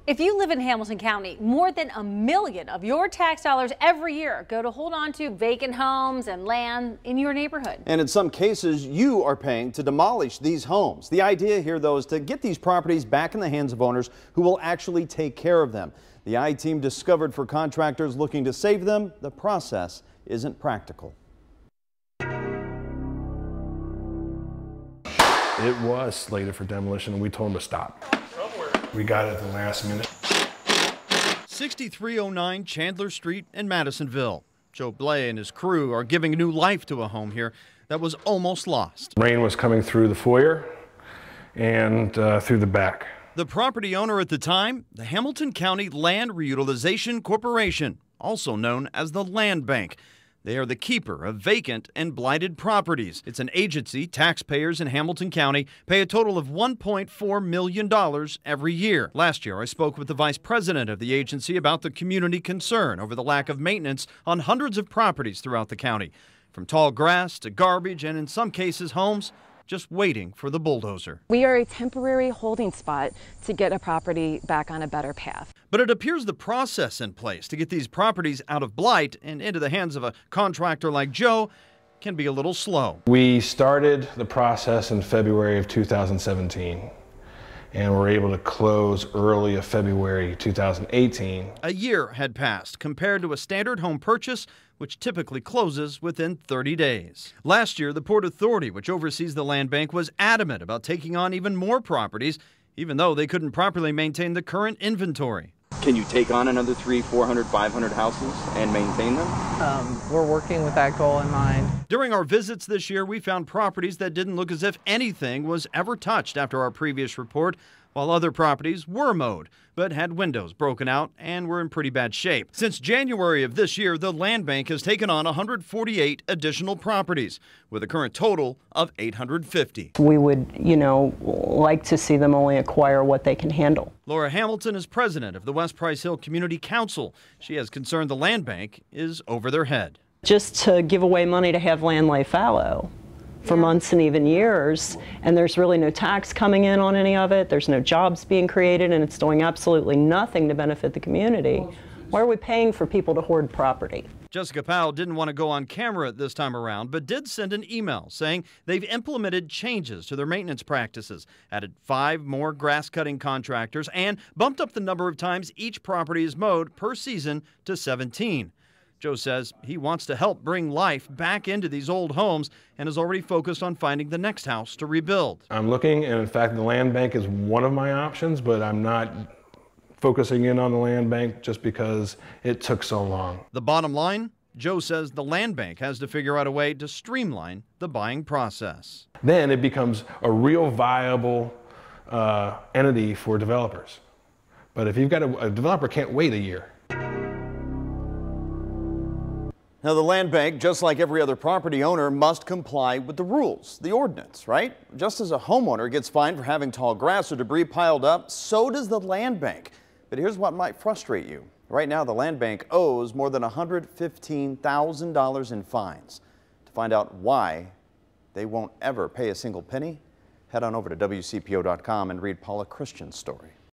If you live in Hamilton County, more than $1 million of your tax dollars every year go to hold on to vacant homes and land in your neighborhood. And in some cases, you are paying to demolish these homes. The idea here, though, is to get these properties back in the hands of owners who will actually take care of them. The I-Team discovered for contractors looking to save them, the process isn't practical. It was slated for demolition, and we told them to stop. We got it at the last minute. 6309 Chandler Street in Madisonville. Joe Blay and his crew are giving new life to a home here that was almost lost. Rain was coming through the foyer and through the back. The property owner at the time, the Hamilton County Land Reutilization Corporation, also known as the Land Bank. They are the keeper of vacant and blighted properties. It's an agency taxpayers in Hamilton County pay a total of $1.4 million every year. Last year, I spoke with the vice president of the agency about the community concern over the lack of maintenance on hundreds of properties throughout the county, from tall grass to garbage and, in some cases, homes just waiting for the bulldozer. We are a temporary holding spot to get a property back on a better path. But it appears the process in place to get these properties out of blight and into the hands of a contractor like Joe can be a little slow. We started the process in February of 2017 and were able to close early of February 2018. A year had passed compared to a standard home purchase, which typically closes within 30 days. Last year, the Port Authority, which oversees the land bank, was adamant about taking on even more properties, even though they couldn't properly maintain the current inventory. Can you take on another 300, 400, 500 houses and maintain them? We're working with that goal in mind. During our visits this year, we found properties that didn't look as if anything was ever touched after our previous report, while other properties were mowed, but had windows broken out and were in pretty bad shape. Since January of this year, the land bank has taken on 148 additional properties, with a current total of 850. We would, like to see them only acquire what they can handle. Laura Hamilton is president of the West Price Hill Community Council. She has concern the land bank is over their head. Just to give away money to have land lay fallow for months and even years, and there's really no tax coming in on any of it, there's no jobs being created, and it's doing absolutely nothing to benefit the community. Why are we paying for people to hoard property? Jessica Powell didn't want to go on camera this time around, but did send an email saying they've implemented changes to their maintenance practices, added 5 more grass cutting contractors, and bumped up the number of times each property is mowed per season to 17. Joe says he wants to help bring life back into these old homes and is already focused on finding the next house to rebuild. I'm looking, and in fact, the land bank is one of my options, but I'm not focusing in on the land bank just because it took so long. The bottom line, Joe says the land bank has to figure out a way to streamline the buying process. Then it becomes a real viable entity for developers. But if you've got a developer can't wait a year. Now, the land bank, just like every other property owner, must comply with the rules, the ordinance, right? Just as a homeowner gets fined for having tall grass or debris piled up, so does the land bank. But here's what might frustrate you. Right now, the land bank owes more than $115,000 in fines. To find out why they won't ever pay a single penny, head on over to WCPO.com and read Paula Christian's story.